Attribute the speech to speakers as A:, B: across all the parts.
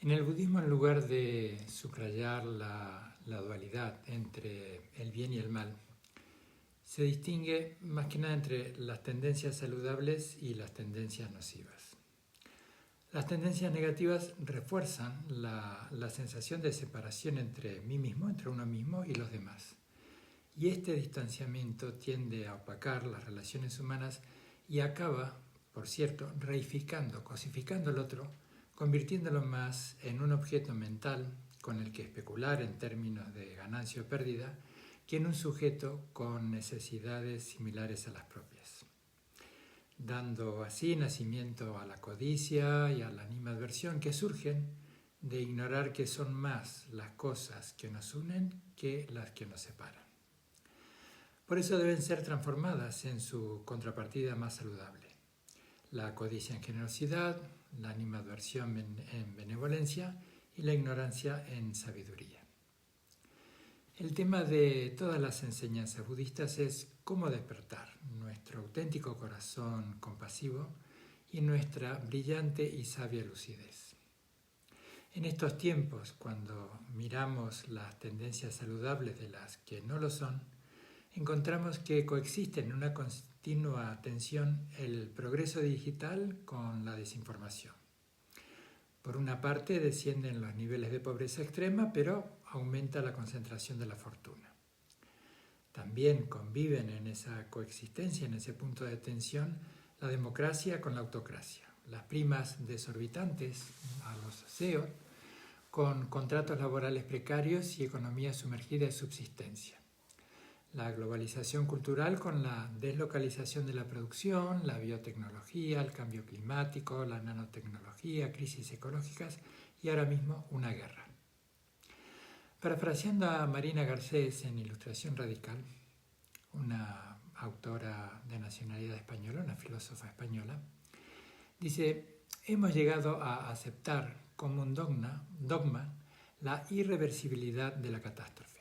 A: En el budismo, en lugar de subrayar la dualidad entre el bien y el mal, se distingue más que nada entre las tendencias saludables y las tendencias nocivas. Las tendencias negativas refuerzan la sensación de separación entre mí mismo, entre uno mismo y los demás. Y este distanciamiento tiende a opacar las relaciones humanas y acaba, por cierto, reificando, cosificando al otro, convirtiéndolo más en un objeto mental con el que especular en términos de ganancia o pérdida, que en un sujeto con necesidades similares a las propias, dando así nacimiento a la codicia y a la animadversión que surgen de ignorar que son más las cosas que nos unen que las que nos separan. Por eso deben ser transformadas en su contrapartida más saludable. La codicia en generosidad, la animadversión en benevolencia y la ignorancia en sabiduría. El tema de todas las enseñanzas budistas es cómo despertar nuestro auténtico corazón compasivo y nuestra brillante y sabia lucidez. En estos tiempos, cuando miramos las tendencias saludables de las que no lo son, encontramos que coexisten en una continua tensión el progreso digital con la desinformación. Por una parte descienden los niveles de pobreza extrema, pero aumenta la concentración de la fortuna. También conviven en esa coexistencia, en ese punto de tensión, la democracia con la autocracia, las primas desorbitantes a los CEOs, con contratos laborales precarios y economía sumergida en subsistencia. La globalización cultural con la deslocalización de la producción, la biotecnología, el cambio climático, la nanotecnología, crisis ecológicas y ahora mismo una guerra. Parafraseando a Marina Garcés en Ilustración Radical, una autora de nacionalidad española, una filósofa española, dice: hemos llegado a aceptar como un dogma la irreversibilidad de la catástrofe.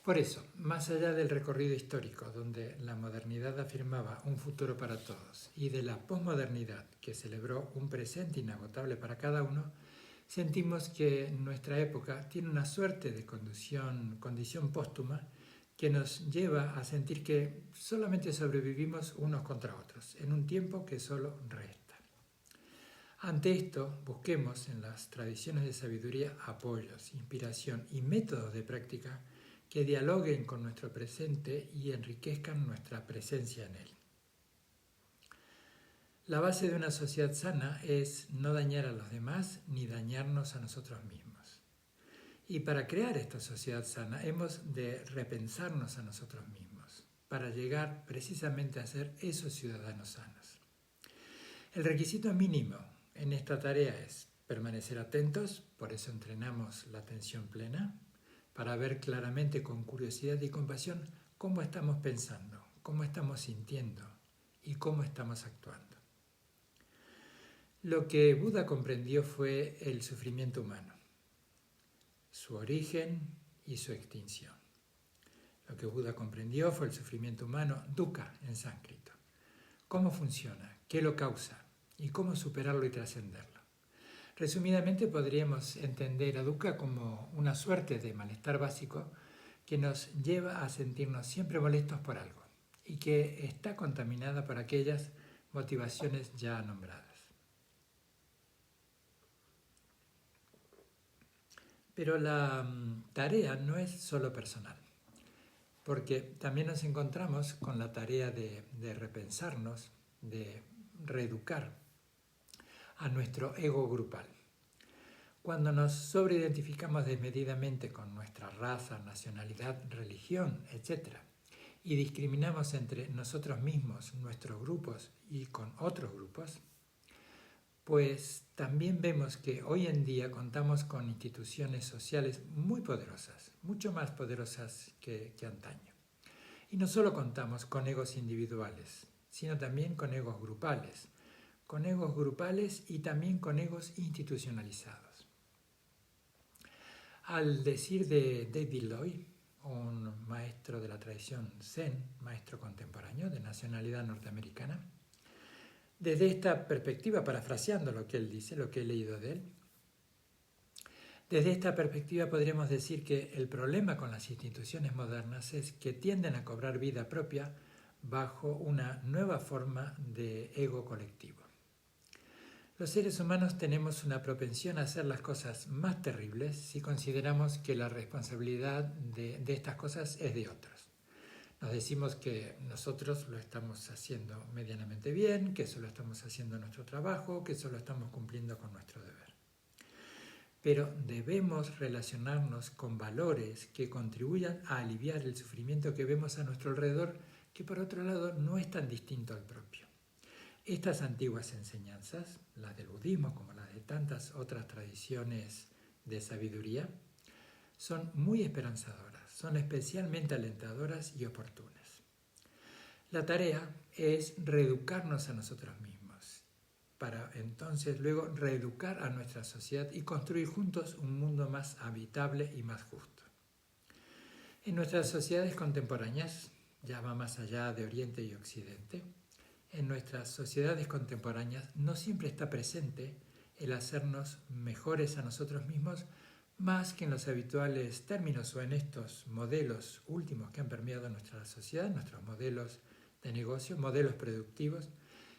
A: Por eso, más allá del recorrido histórico donde la modernidad afirmaba un futuro para todos y de la posmodernidad que celebró un presente inagotable para cada uno, sentimos que nuestra época tiene una suerte de condición póstuma que nos lleva a sentir que solamente sobrevivimos unos contra otros en un tiempo que solo resta. Ante esto, busquemos en las tradiciones de sabiduría apoyos, inspiración y métodos de práctica que dialoguen con nuestro presente y enriquezcan nuestra presencia en él. La base de una sociedad sana es no dañar a los demás ni dañarnos a nosotros mismos. Y para crear esta sociedad sana hemos de repensarnos a nosotros mismos, para llegar precisamente a ser esos ciudadanos sanos. El requisito mínimo en esta tarea es permanecer atentos, por eso entrenamos la atención plena, para ver claramente con curiosidad y compasión cómo estamos pensando, cómo estamos sintiendo y cómo estamos actuando. Lo que Buda comprendió fue el sufrimiento humano, su origen y su extinción. Lo que Buda comprendió fue el sufrimiento humano, dukkha en sánscrito. Cómo funciona, qué lo causa y cómo superarlo y trascenderlo. Resumidamente podríamos entender a dukkha como una suerte de malestar básico que nos lleva a sentirnos siempre molestos por algo y que está contaminada por aquellas motivaciones ya nombradas. Pero la tarea no es solo personal, porque también nos encontramos con la tarea de repensarnos, de reeducar a nuestro ego grupal. Cuando nos sobreidentificamos desmedidamente con nuestra raza, nacionalidad, religión, etc., y discriminamos entre nosotros mismos, nuestros grupos y con otros grupos, pues también vemos que hoy en día contamos con instituciones sociales muy poderosas, mucho más poderosas que antaño. Y no solo contamos con egos individuales, sino también con egos grupales y también con egos institucionalizados. Al decir de David Lloyd, un maestro de la tradición Zen, maestro contemporáneo de nacionalidad norteamericana, desde esta perspectiva, parafraseando lo que él dice, lo que he leído de él, Desde esta perspectiva podríamos decir que el problema con las instituciones modernas es que tienden a cobrar vida propia bajo una nueva forma de ego colectivo. Los seres humanos tenemos una propensión a hacer las cosas más terribles si consideramos que la responsabilidad de estas cosas es de otros. Nos decimos que nosotros lo estamos haciendo medianamente bien, que solo estamos haciendo nuestro trabajo, que solo estamos cumpliendo con nuestro deber. Pero debemos relacionarnos con valores que contribuyan a aliviar el sufrimiento que vemos a nuestro alrededor, que por otro lado no es tan distinto al propio. Estas antiguas enseñanzas, las del budismo como las de tantas otras tradiciones de sabiduría, son muy esperanzadoras, son especialmente alentadoras y oportunas. La tarea es reeducarnos a nosotros mismos, para entonces luego reeducar a nuestra sociedad y construir juntos un mundo más habitable y más justo. En nuestras sociedades contemporáneas, ya va más allá de Oriente y Occidente, en nuestras sociedades contemporáneas no siempre está presente el hacernos mejores a nosotros mismos, más que en los habituales términos o en estos modelos últimos que han permeado nuestra sociedad, nuestros modelos de negocio, modelos productivos,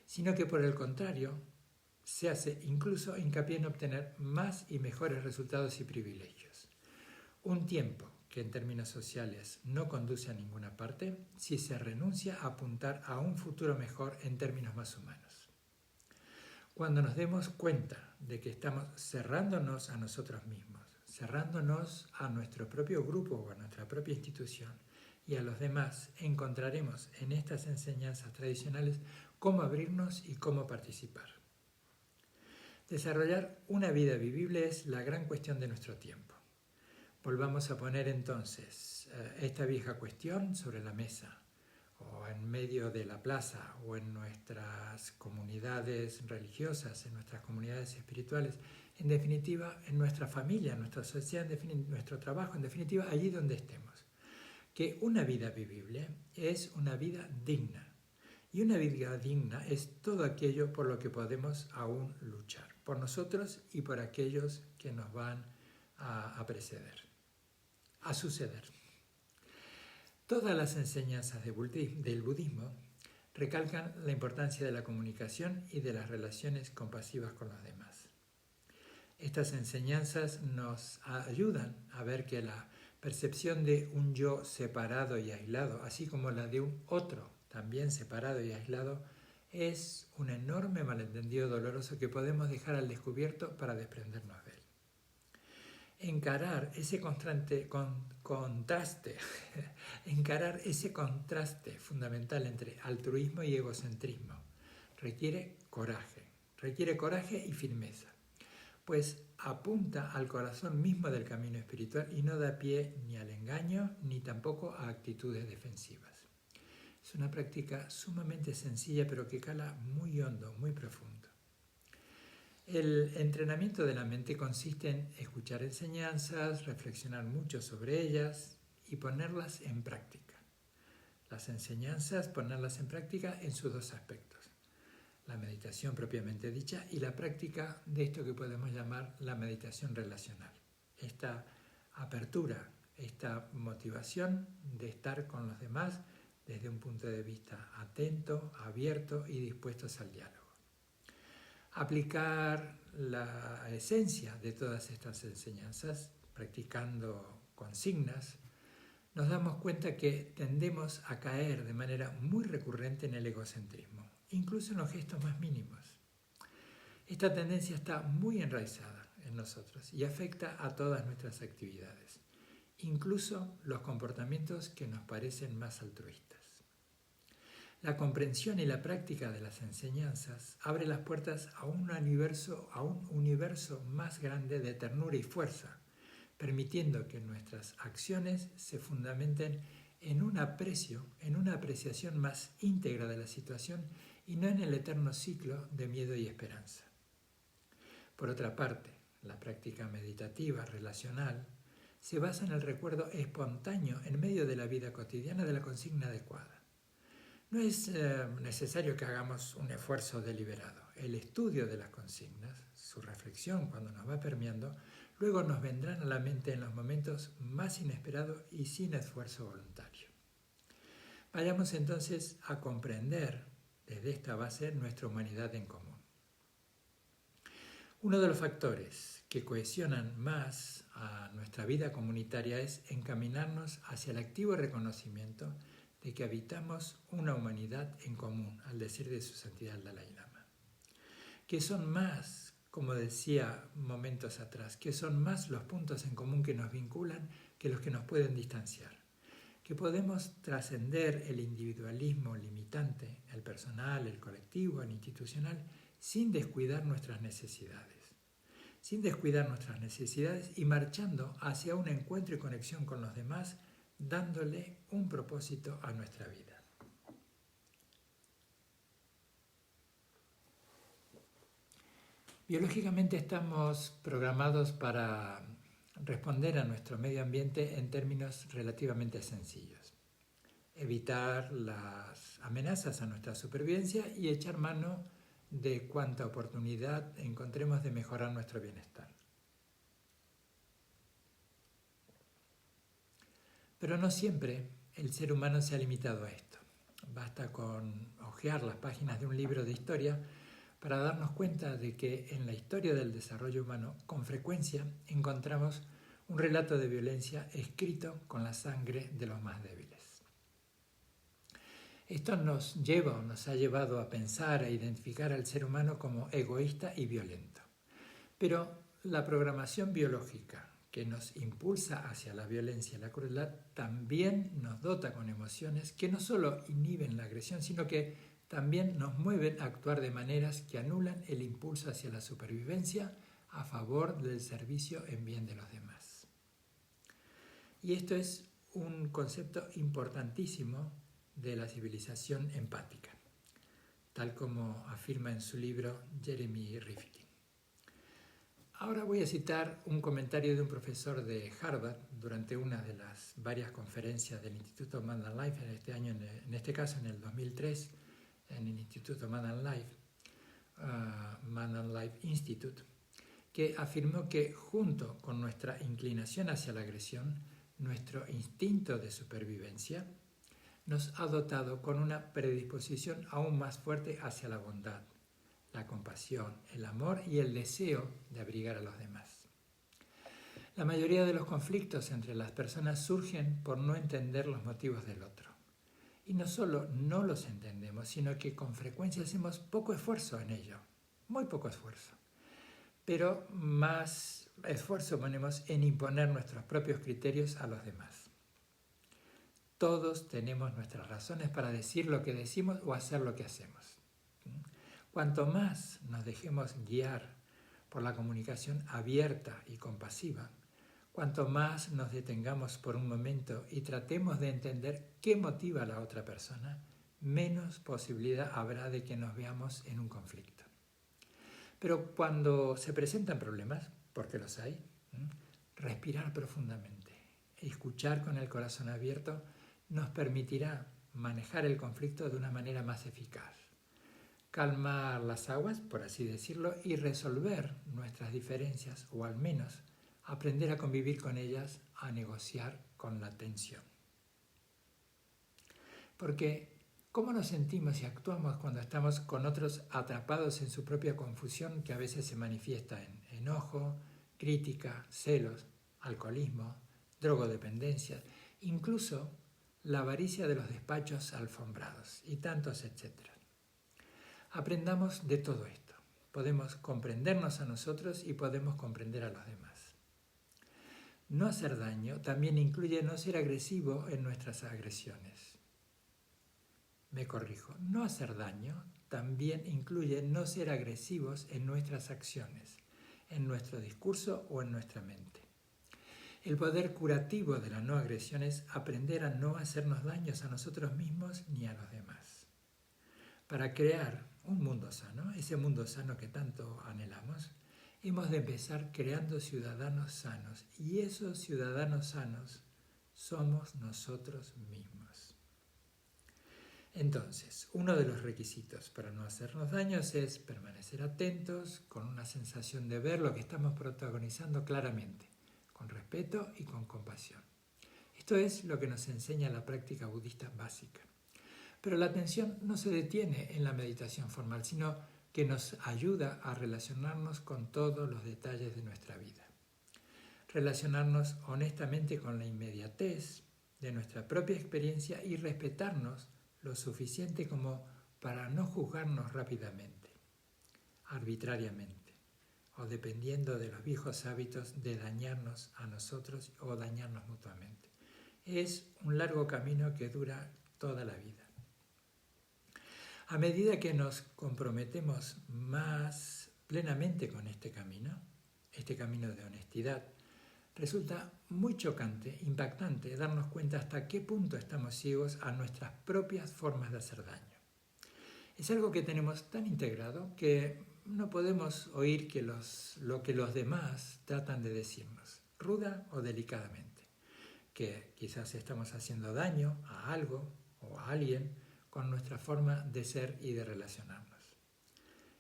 A: sino que por el contrario se hace incluso hincapié en obtener más y mejores resultados y privilegios. Un tiempo que en términos sociales no conduce a ninguna parte si se renuncia a apuntar a un futuro mejor en términos más humanos. Cuando nos demos cuenta de que estamos cerrándonos a nosotros mismos, cerrándonos a nuestro propio grupo o a nuestra propia institución y a los demás, encontraremos en estas enseñanzas tradicionales cómo abrirnos y cómo participar. Desarrollar una vida vivible es la gran cuestión de nuestro tiempo. Volvamos a poner entonces esta vieja cuestión sobre la mesa, o en medio de la plaza, o en nuestras comunidades religiosas, en nuestras comunidades espirituales, en definitiva, en nuestra familia, en nuestra sociedad, en nuestro trabajo, en definitiva, allí donde estemos. Que una vida vivible es una vida digna. Y una vida digna es todo aquello por lo que podemos aún luchar, por nosotros y por aquellos que nos van a preceder, a suceder. Todas las enseñanzas del budismo recalcan la importancia de la comunicación y de las relaciones compasivas con los demás. Estas enseñanzas nos ayudan a ver que la percepción de un yo separado y aislado, así como la de un otro también separado y aislado, es un enorme malentendido doloroso que podemos dejar al descubierto para desprendernos de él. Encarar ese contraste fundamental entre altruismo y egocentrismo requiere coraje y firmeza, pues apunta al corazón mismo del camino espiritual y no da pie ni al engaño ni tampoco a actitudes defensivas. Es una práctica sumamente sencilla pero que cala muy hondo, muy profundo. El entrenamiento de la mente consiste en escuchar enseñanzas, reflexionar mucho sobre ellas y ponerlas en práctica. Las enseñanzas, ponerlas en práctica en sus dos aspectos. La meditación propiamente dicha y la práctica de esto que podemos llamar la meditación relacional. Esta apertura, esta motivación de estar con los demás desde un punto de vista atento, abierto y dispuestos al diálogo. Aplicar la esencia de todas estas enseñanzas, practicando consignas, nos damos cuenta que tendemos a caer de manera muy recurrente en el egocentrismo, incluso en los gestos más mínimos. Esta tendencia está muy enraizada en nosotros y afecta a todas nuestras actividades, incluso los comportamientos que nos parecen más altruistas. La comprensión y la práctica de las enseñanzas abre las puertas a un universo más grande de ternura y fuerza, permitiendo que nuestras acciones se fundamenten en un aprecio, en una apreciación más íntegra de la situación y no en el eterno ciclo de miedo y esperanza. Por otra parte, la práctica meditativa, relacional, se basa en el recuerdo espontáneo en medio de la vida cotidiana de la consigna adecuada. No es necesario que hagamos un esfuerzo deliberado. el estudio de las consignas, su reflexión cuando nos va permeando, luego nos vendrán a la mente en los momentos más inesperados y sin esfuerzo voluntario. Vayamos entonces a comprender desde esta base nuestra humanidad en común. Uno de los factores que cohesionan más a nuestra vida comunitaria es encaminarnos hacia el activo reconocimiento de que habitamos una humanidad en común, al decir de su santidad el Dalai Lama. Que son más, como decía momentos atrás, que son más los puntos en común que nos vinculan que los que nos pueden distanciar. Que podemos trascender el individualismo limitante, el personal, el colectivo, el institucional, sin descuidar nuestras necesidades. Sin descuidar nuestras necesidades y marchando hacia un encuentro y conexión con los demás, dándole un propósito a nuestra vida. Biológicamente estamos programados para responder a nuestro medio ambiente en términos relativamente sencillos. Evitar las amenazas a nuestra supervivencia y echar mano de cuanta oportunidad encontremos de mejorar nuestro bienestar. Pero no siempre el ser humano se ha limitado a esto. Basta con hojear las páginas de un libro de historia para darnos cuenta de que en la historia del desarrollo humano, con frecuencia encontramos un relato de violencia escrito con la sangre de los más débiles. Esto nos ha llevado a pensar e identificar al ser humano como egoísta y violento. Pero la programación biológica que nos impulsa hacia la violencia y la crueldad también nos dota con emociones que no solo inhiben la agresión, sino que también nos mueven a actuar de maneras que anulan el impulso hacia la supervivencia a favor del servicio en bien de los demás. Y esto es un concepto importantísimo de la civilización empática, tal como afirma en su libro Jeremy Rifkin. Ahora voy a citar un comentario de un profesor de Harvard durante una de las varias conferencias del Instituto Man and Life en este año, en este caso en el 2003, en el Instituto Man and Life Institute, que afirmó que junto con nuestra inclinación hacia la agresión, nuestro instinto de supervivencia nos ha dotado con una predisposición aún más fuerte hacia la bondad, la compasión, el amor y el deseo de abrigar a los demás. La mayoría de los conflictos entre las personas surgen por no entender los motivos del otro. Y no solo no los entendemos, sino que con frecuencia hacemos poco esfuerzo en ello, muy poco esfuerzo. Pero más esfuerzo ponemos en imponer nuestros propios criterios a los demás. Todos tenemos nuestras razones para decir lo que decimos o hacer lo que hacemos. Cuanto más nos dejemos guiar por la comunicación abierta y compasiva, cuanto más nos detengamos por un momento y tratemos de entender qué motiva a la otra persona, menos posibilidad habrá de que nos veamos en un conflicto. Pero cuando se presentan problemas, porque los hay, respirar profundamente, escuchar con el corazón abierto, nos permitirá manejar el conflicto de una manera más eficaz, calmar las aguas, por así decirlo, y resolver nuestras diferencias, o al menos aprender a convivir con ellas, a negociar con la tensión. Porque, ¿cómo nos sentimos y actuamos cuando estamos con otros atrapados en su propia confusión que a veces se manifiesta en enojo, crítica, celos, alcoholismo, drogodependencia, incluso la avaricia de los despachos alfombrados y tantos etcétera? Aprendamos de todo esto. Podemos comprendernos a nosotros y podemos comprender a los demás. No hacer daño también incluye no ser agresivo en nuestras agresiones. Me corrijo, no hacer daño también incluye no ser agresivos en nuestras acciones, en nuestro discurso o en nuestra mente. El poder curativo de la no agresión es aprender a no hacernos daños a nosotros mismos ni a los demás. Para crear un mundo sano, ese mundo sano que tanto anhelamos, hemos de empezar creando ciudadanos sanos. Y esos ciudadanos sanos somos nosotros mismos. Entonces, uno de los requisitos para no hacernos daños es permanecer atentos, con una sensación de ver lo que estamos protagonizando claramente, con respeto y con compasión. Esto es lo que nos enseña la práctica budista básica. Pero la atención no se detiene en la meditación formal, sino que nos ayuda a relacionarnos con todos los detalles de nuestra vida. Relacionarnos honestamente con la inmediatez de nuestra propia experiencia y respetarnos lo suficiente como para no juzgarnos rápidamente, arbitrariamente, o dependiendo de los viejos hábitos de dañarnos a nosotros o dañarnos mutuamente. Es un largo camino que dura toda la vida. A medida que nos comprometemos más plenamente con este camino de honestidad, resulta muy chocante, impactante darnos cuenta hasta qué punto estamos ciegos a nuestras propias formas de hacer daño. Es algo que tenemos tan integrado que no podemos oír lo que los demás tratan de decirnos, ruda o delicadamente, que quizás estamos haciendo daño a algo o a alguien con nuestra forma de ser y de relacionarnos.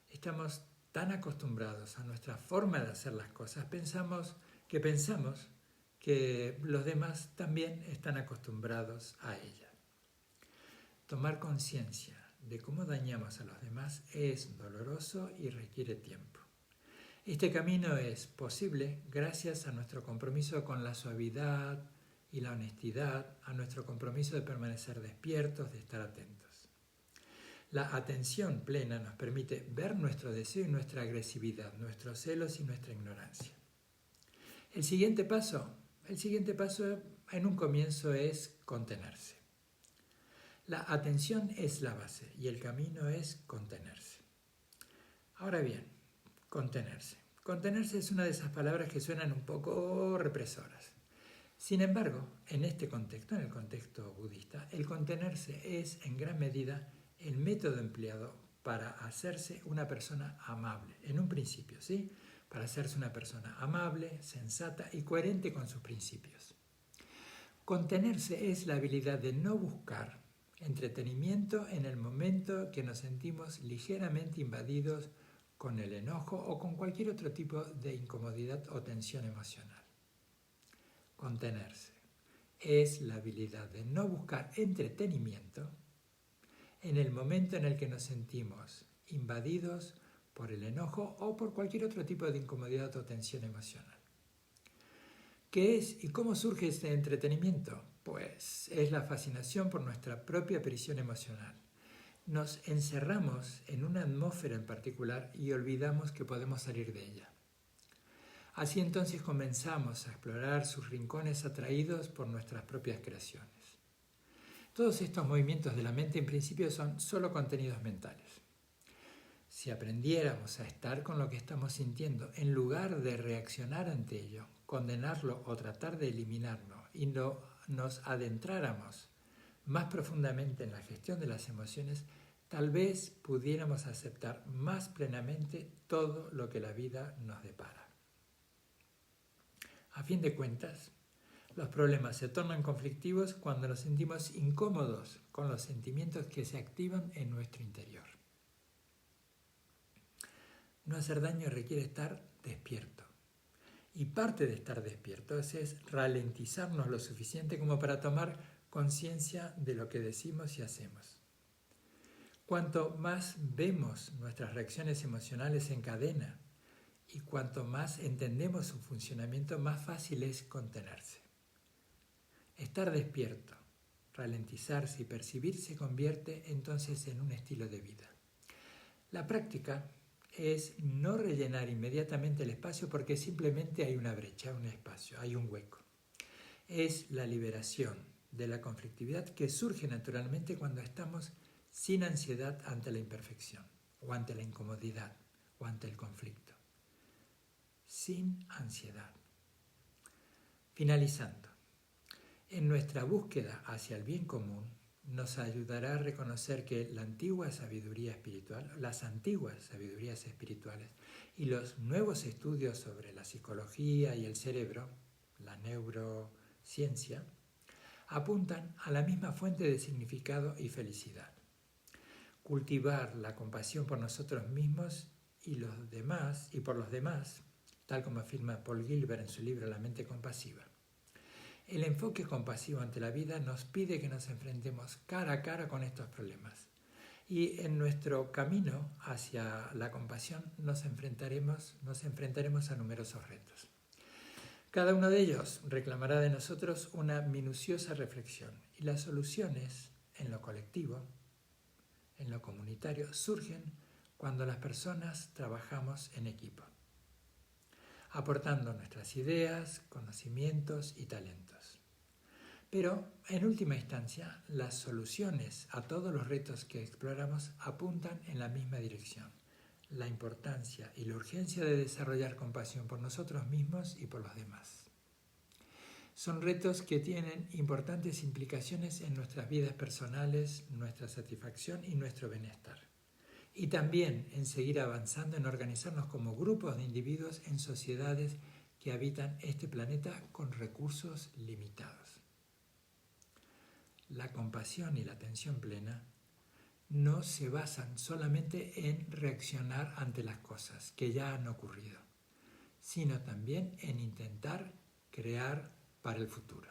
A: Estamos tan acostumbrados a nuestra forma de hacer las cosas, pensamos que los demás también están acostumbrados a ella. Tomar conciencia de cómo dañamos a los demás es doloroso y requiere tiempo. Este camino es posible gracias a nuestro compromiso con la suavidad y la honestidad, a nuestro compromiso de permanecer despiertos, de estar atentos. La atención plena nos permite ver nuestro deseo y nuestra agresividad, nuestros celos y nuestra ignorancia. El siguiente paso en un comienzo es contenerse. La atención es la base y el camino es contenerse. Ahora bien, contenerse. Contenerse es una de esas palabras que suenan un poco represoras. Sin embargo, en este contexto, en el contexto budista, el contenerse es en gran medida el método empleado para hacerse una persona amable, en un principio, ¿sí? Para hacerse una persona amable, sensata y coherente con sus principios. Contenerse es la habilidad de no buscar entretenimiento en el momento que nos sentimos ligeramente invadidos con el enojo o con cualquier otro tipo de incomodidad o tensión emocional. Contenerse es la habilidad de no buscar entretenimiento en el momento en el que nos sentimos invadidos por el enojo o por cualquier otro tipo de incomodidad o tensión emocional. ¿Qué es y cómo surge este entretenimiento? Pues es la fascinación por nuestra propia prisión emocional. Nos encerramos en una atmósfera en particular y olvidamos que podemos salir de ella. Así entonces comenzamos a explorar sus rincones atraídos por nuestras propias creaciones. Todos estos movimientos de la mente en principio son solo contenidos mentales. Si aprendiéramos a estar con lo que estamos sintiendo, en lugar de reaccionar ante ello, condenarlo o tratar de eliminarlo, y nos adentráramos más profundamente en la gestión de las emociones, tal vez pudiéramos aceptar más plenamente todo lo que la vida nos depara. A fin de cuentas, los problemas se tornan conflictivos cuando nos sentimos incómodos con los sentimientos que se activan en nuestro interior. No hacer daño requiere estar despierto. Y parte de estar despiertos es ralentizarnos lo suficiente como para tomar conciencia de lo que decimos y hacemos. Cuanto más vemos nuestras reacciones emocionales en cadena y cuanto más entendemos su funcionamiento, más fácil es contenerse. Estar despierto, ralentizarse y percibir se convierte entonces en un estilo de vida. La práctica es no rellenar inmediatamente el espacio porque simplemente hay una brecha, un espacio, hay un hueco. Es la liberación de la conflictividad que surge naturalmente cuando estamos sin ansiedad ante la imperfección, o ante la incomodidad, o ante el conflicto. Sin ansiedad. Finalizando, en nuestra búsqueda hacia el bien común, nos ayudará a reconocer que la antigua sabiduría espiritual, las antiguas sabidurías espirituales y los nuevos estudios sobre la psicología y el cerebro, la neurociencia, apuntan a la misma fuente de significado y felicidad. cultivar la compasión por nosotros mismos y los demás y por los demás, tal como afirma Paul Gilbert en su libro La mente compasiva. El enfoque compasivo ante la vida nos pide que nos enfrentemos cara a cara con estos problemas. Y en nuestro camino hacia la compasión nos enfrentaremos a numerosos retos. Cada uno de ellos reclamará de nosotros una minuciosa reflexión y las soluciones en lo colectivo, en lo comunitario, surgen cuando las personas trabajamos en equipo, aportando nuestras ideas, conocimientos y talentos. Pero, en última instancia, las soluciones a todos los retos que exploramos apuntan en la misma dirección: la importancia y la urgencia de desarrollar compasión por nosotros mismos y por los demás. Son retos que tienen importantes implicaciones en nuestras vidas personales, nuestra satisfacción y nuestro bienestar. Y también en seguir avanzando en organizarnos como grupos de individuos en sociedades que habitan este planeta con recursos limitados. La compasión y la atención plena no se basan solamente en reaccionar ante las cosas que ya han ocurrido, sino también en intentar crear para el futuro.